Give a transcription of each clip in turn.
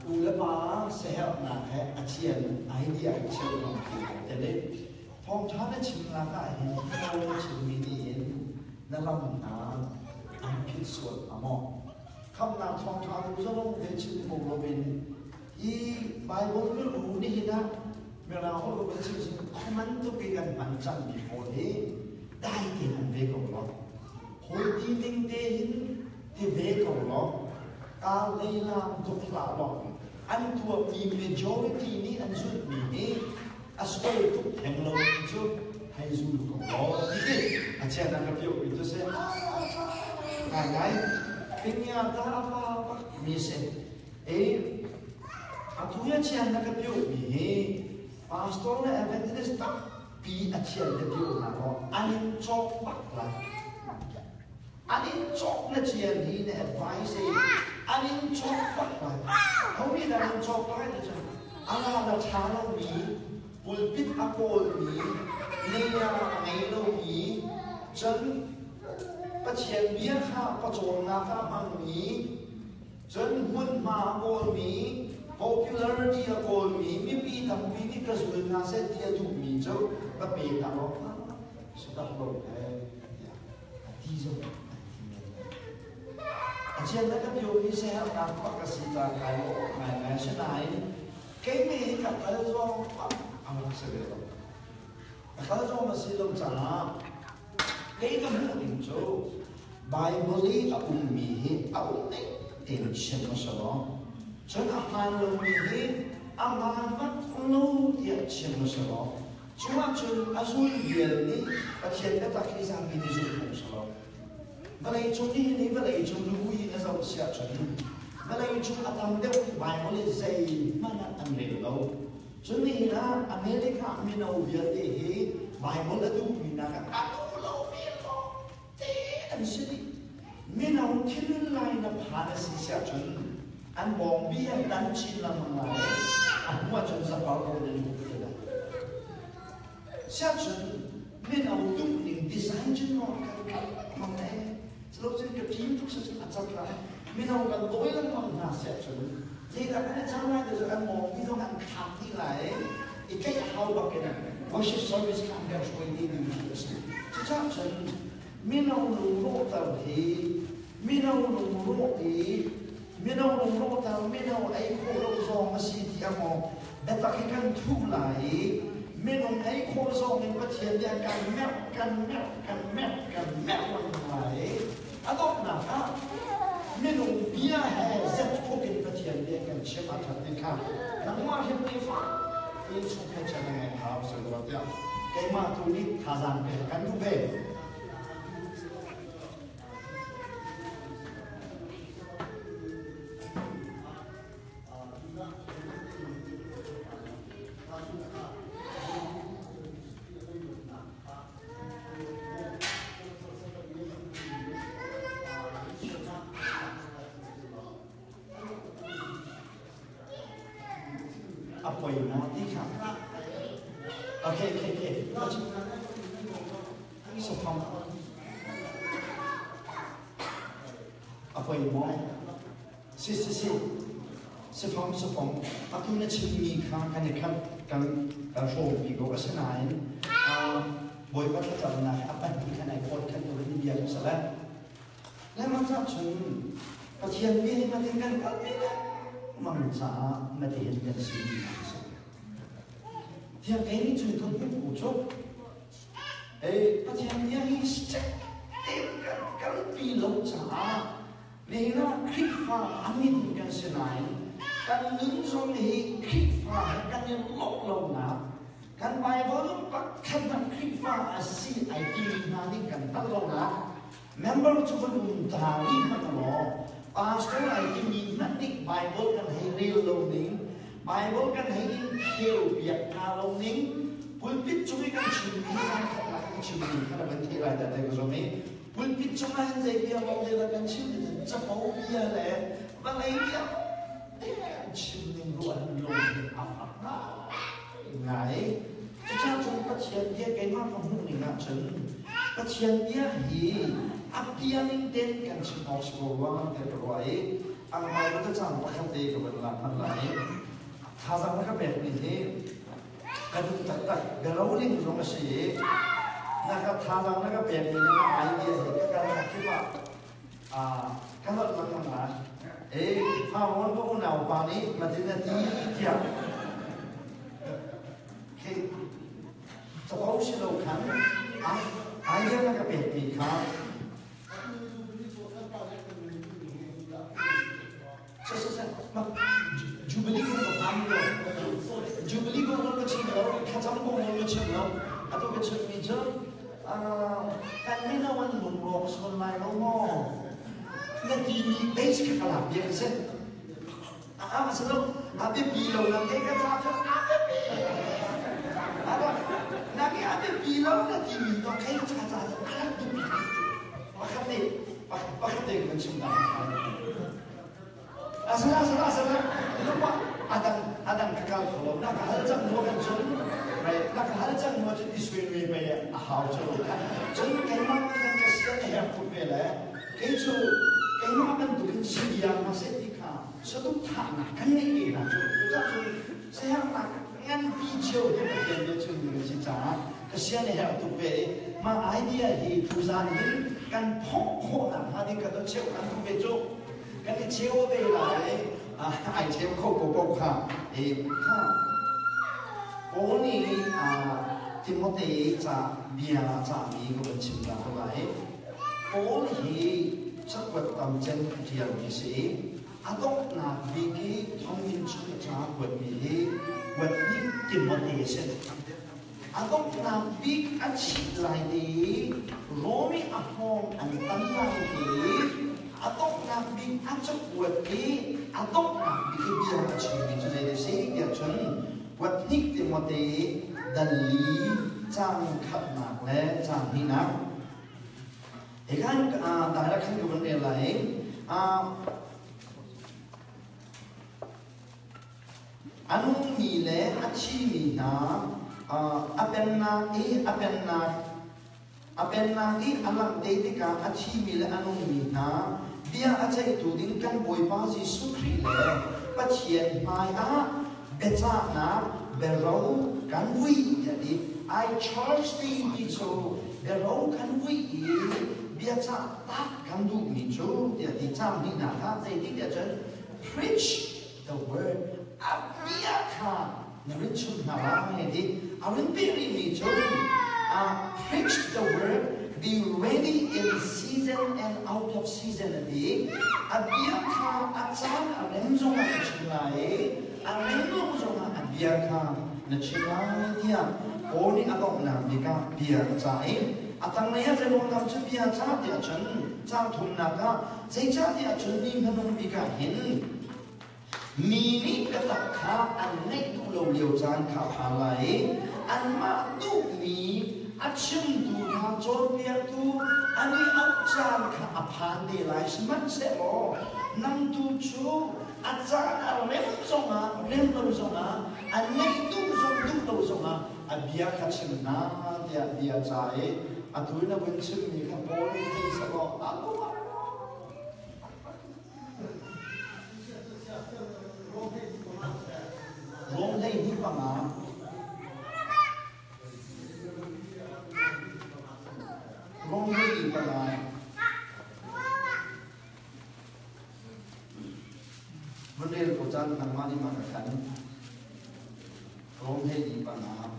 u la ba se help na hai achian idea cheu no ki te le phong tha na chim la ka hin no chim mi ni in na lam na an phit suat amo kham na phong tha du zo long ve chim mo lo bin i bible lu lu ni na me la ho lo ve chim man tu ki gan man chan mi ho ni dai ti han ve ko lo hoi ti ting te hin ti ve ko lo ka le lam tu la lo an tu mi majority ni an zu mi ni asoi tu hem lo chu hai zu ko lo ti a che na ka pyo pi tu se ngai ngai ping ya ta pa mi se e a tu ya che na ka pyo mi pastor na evangelist ta pi a che na pyo na ro an chok pak la an chok na che ni na advice an chok pak la how mi da chok pa na che ala la cha lo mi pulpit akol mi neya ngai lo mi chen pa chen bia kha pa chong na ka mang mi chen hun ma akol mi popularity akol mi mi pi tam pi ni ka zu na se dia du mi cho pa pe ta lo so ta lo ya ti zo a chen na ka pyo ni se ha na pa ka si ta ka lo ngai se nai cái gì cả cái do ông sẽ biết rồi, cái do mà sử dụng trả cái mục đích chỗ Bible ở vùng Mỹ ở vùng này tìm xem nó sao đó, cho nên hai lần Mỹ anh mất lâu thì xem nó sao đó, chúng ta chọn azul biển đi, và hiện tại cái sang Mỹ đi du lịch sao đó, và lại chúng đi và lại chúng lưu ý là sao sẽ chọn và lại chúng ta làm được Bible dạy mà nó ăn được đâu, cho nên là America mình nói Việt thì Bible là đúng mình là cái lâu biết không, thế anh sẽ đi mình nói thiên lai là phá là gì sẽ chọn anh bom bia đánh chín là mà lại anh mua chọn sản phẩm của mình được rồi, sẽ chọn mình nói đúng những design chân nó cái mà này, lúc trước cái phim cũng sẽ ăn chắc là mình nói gần tối lắm mà là sẽ chọn thì là cái trong này thì anh mong mình không ăn khám thì lại cái hậu bạc cái này worship service làm cái chuyện gì đi chứ chắc chắn mình nói lỗ tàu thì mình nói lỗ thì mình nói lỗ tàu mình nói ấy khô lỗ gió mà xí thì anh mong để ta cái căn thu lại mình nói ấy khô gió mình có thể ra căn mẹo lại anh đọc nào khác mình nói bia hè rất phổ biến có thể ra căn chế mà thật nên khác nắng hoa hiện nay phá cái số cái chân này hào sự đó vậy cái mà tôi đi thà rằng cái căn thu về quay nó tí khác, ok, số phòng, quay nó, xí, số phòng, tôi nói chuyện mi khác, cái show bị có cái này, bồi bắt đầu là bạn thì cái này có cái đồ đi biển sao đấy, nên mà chắc chắn, cái chuyện mi mà tiếng cái mong cha mà thể hiện cái sự gì thì cái này chúng tôi biết của chỗ ấy bắt đầu như hình sẽ tìm cái bị lâu cha vì nó khích phá anh nhìn cái sự này cái những trong này khích phá cái những lộc lâu nào cái bài vở bắt khăn khích phá si ai đi nào đi cái tao lâu nào member chúng tôi muốn thảo đi mà nó pastor này thì nhìn nát đích Bible kan hay real lâu nín Bible kan hay kêu việc ca lâu nín pulpit chúng cái chuyện gì là cái chuyện gì cái là vấn đề lại tại đây có gì pulpit chúng ta hiện giờ bây giờ là cái chuyện gì chấp hậu bây giờ là và lấy cái chuyện gì luôn luôn ngài cha chúng ta chuyện kia cái mà không hiểu mình làm chứng ta chuyện kia thì áp kia linh tên cái chuyện học school và cái rồi ang mai ko chang pakhate ko la phan lai tha sang ka bet ni he ka du tak tak garawling rong si na ka tha sang na ka bet ni na idea he ka ka ki ba ka lo lang na pha won ko na pa ni ma tin na ti kya ke suppose lo kan idea na ka bet ni ka Jubilee ko pamlo Jubilee ko mo chino khatam ko mo chino ato ke chumi jo kan ni na wan lung ro so mai lo mo na di base ka kala bi se masalo abe bi lo na ke ka sa cho aba na ke abe bi lo na di mi to kai cha cha ala du bi bakate ko chimda asal lupa adang kekal kalau nak haljang mo kan jon right nak haljang mo jon iswe me be hau jon jon kaima kan kasian ya ku bela keju kaima kan dukin siya masetika satu thana kan ni na jon ja jon saya nak ngan video dia bagian dia jon ni si cha kasian ya ku be ma idea hi tuzan ni kan phok na hadi ka to cheu kan ku be jo cái chiếu về lại ai chiếu không có bốc ha bố ni Timothy cha bia cha mi có vấn chim là thôi lại bố ni chắc vật tầm chân thiền như thế đốc là vì cái thông tin chúng ta vật mi vật ni Timothy sẽ đốc là vì anh chị lại đi Romi Apong anh tấn lại đi atau nabi acak buat ni atau nabi biar ciri itu jadi sih dia cun buat nik Timothy dan li cang kat nak le cang hinak ikan daerah kan kemudian lain anu mile aci mina apenna alam detika aci mile anu mina dia acai tu din kan boy pasi sukri le patien mai beca na berau kan wi jadi I charge the so berau kan wi biasa tak kan du ni so jadi cam ni na ha jadi dia jen preach the word abiaka narichun na ba jadi awin peri ni so preach the word. Be ready in season and out of season. Abiaka acan aremzong nachilai, aremzong abiaka nachilai dia. Oni agak nak dika biacai. Atang naya jelong kam tu biaca dia chen, cang thun naga, seja dia chen ni menung bika hin. Mini ketakha anek tu lo liu cang kapalai, anma tu mi. Achim tu ha jod biar tu ani ajan ka apan de lai seman se lo nam tu chu ajan rem zonga anei tu zong zonga abia ka chim na dia chai atuina bun chim ni ka bol ni sa lo rom dei ni pa ma Rong hei pada Bendel kocan nama di makan Rong hei pada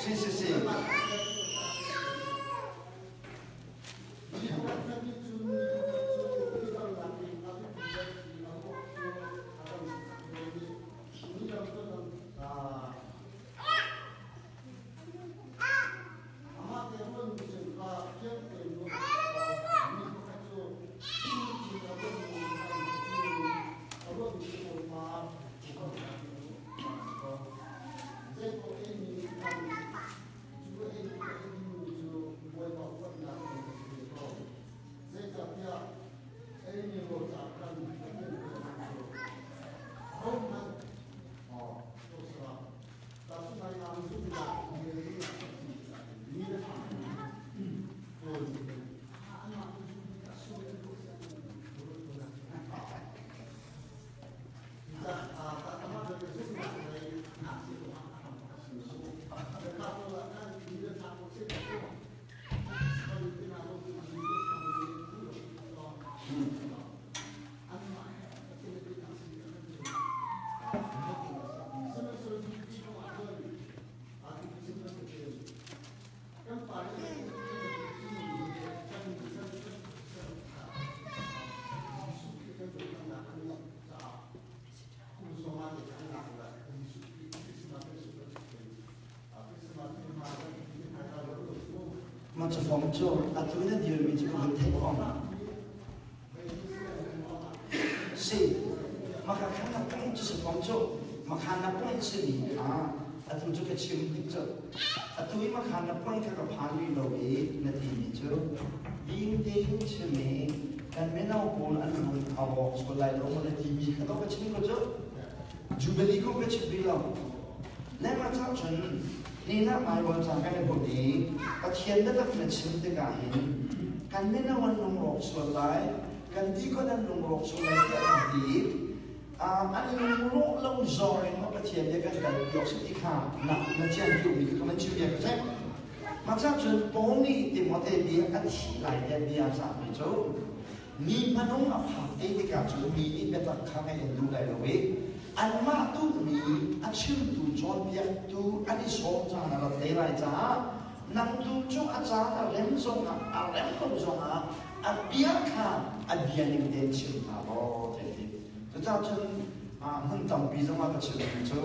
Si มันจะฟ้องโจ้อัตวินันเดียวมีจะเป็นเทคฟ้องสิมาขันนับตั้งจะฟ้องโจ้มาขันนับตั้งสิอัตวิจะชิมดิจ้อัตวิมาขันนับตั้งกับพาลีโลเอนาทีนี้จ้ยิ่งยิ่งชิมกันไม่น่าโกนอันนั้นเอาบอกสลายลงมานาทีมีขนมก็ชิมก็จ้จูเบลีก็ชิมบิลล์และมาท้าชนนี่นะหมายวันจันทร์กันในบทนี้ก็เขียนได้ตั้งแต่ชิมติกาเห็นกันไม่น่าวันลงหลอกสลายกันที่ก็นั้นลงหลอกสลายที่อันดีอันนี้ลงลงจอยมาประเทียนเดียวกันกันยกสิที่ข้าหนักมาเทียนอยู่มีก็มันชิมเดียวกันใช่มาท้าชนปนี่ติมอเตเบียกันที่ไหลเดียสามไม่จูมีมนุษย์อภัยที่การจูมีนี่เป็นตักข้างในดูได้เลยอันมาตูมีอันชื่อตูจอนเบียตูอันนี้สองจานเราเทไรจ้านังตูจูอาจารย์เล่มส่งอ่ะเล่มส่งอันเบียค่ะอันเบียนี่เด่นชื่อมาบ่เด็ดจะจ้าจนมันจำปีสมัยก็ชื่อจู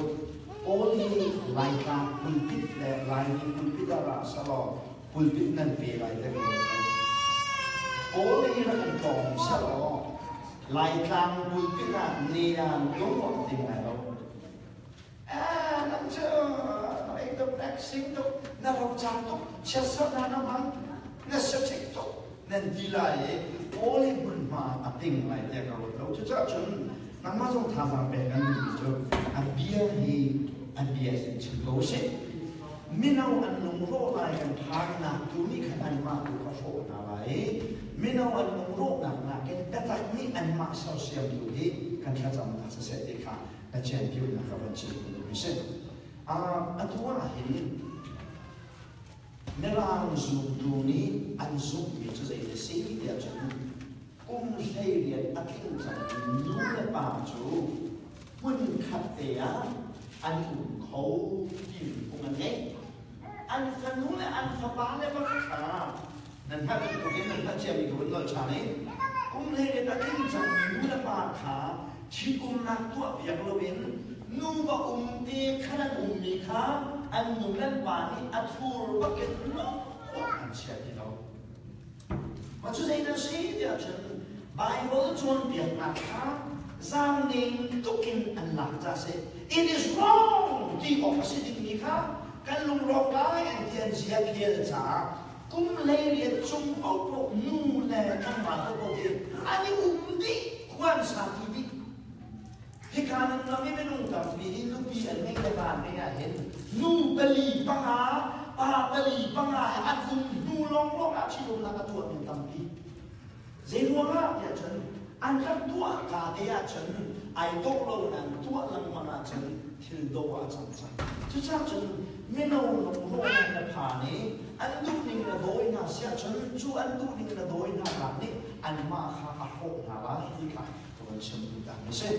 โอลีไลกาคุณพิษและไลนี่คุณพิษดาราสลอคุณพิษนั่นเป็นไรเด็กโอลีรันกองสลอลายกลางบุญพิการนี่นะยกของจริงไงเรานั่นเชื่อไอ้ตัวแบล็กซิงตัวน่าเราจำตัวเชื่อสักนานมั้งน่าเชื่อเช็คตัวนั่นดีเลยโอ้ยบุญมาติงอะไรเด็กเราจะจะจนน้ำมันต้องทำอะไรกันดีจ้ะอันเบียร์ฮีอันเบียร์สิ่งที่เราเชื่อไม่เอาอันนุ่มโรอะไรกันทางหนักตัวนี้ขนาดมาตัวเขาโชว์อะไรไม่เอาอันนุ่มโรหนักกันแต่ถ้ามีอันมาเสียเสียตัวนี้กันข้าจะมาเสียเด็กค่ะแต่เช่นพิวนะครับวันที่ไม่ใช่อันตัวเห็นเมื่อเราสูบตัวนี้อันสูบมีจะได้สิ่งที่จะกุ้งเฮียนอันที่จะรู้และป่าจูวุ่นขัดเตียอันอุ่นเขาที่พวกมันเองอันขนุนและอันฟ้าบ้านและบ้านขานั่นถ้าเป็นตัวนี้นั่นถ้าเชื่อมีคนเราใช้กุ้งเฮียนอันที่จะรู้และป่าขาที่กุ้งนักตัวอย่างเราเองนู่นก็ตีขนาดมีขาอันนู่นนั่นป่านี่อัดฟูร์ก็เกิดน้องอันเชื่อที่เรามาช่วยนั่นสิเดี๋ยวฉันไบเบิลชวนเปลี่ยนนะคะสร้างนิ่งตุกินอันหลักจะเสร็จ it is wrong ที่ออกมาสิ่งนี้ค่ะกันลุงรอกได้อันเดียนเสียเพียรจ้ากุ้งเลี้ยงจุ่มเอาพวกนู่นแหละกันมาตัวเดียวอันนี้ดีควรสาธิตที่การนั้นเราไม่นุ่งกับปีลูกปีอันไม่ได้บ้านไม่เห็นนู่ปลีปังหาป้าปลีปังหาอันคุณนู่ลองอาชีพลงนักตัวเป็นตั้มปีเจ้าว่าเนี่ยฉันอันนั้นตัวกาเดียฉันไอ้ตัวเรานั้นตัวลังมาฉันที่ตัวฉันจะจ้าฉันไม่นุ่งลงโลกในผ่านนี้อันดูนี่นะโดยน่าเสียฉันจูอันดูนี่นะโดยน่าหลับนี่อันมาข้าโคหาละที่ค่ะตัวฉันดูดังไม่ใช่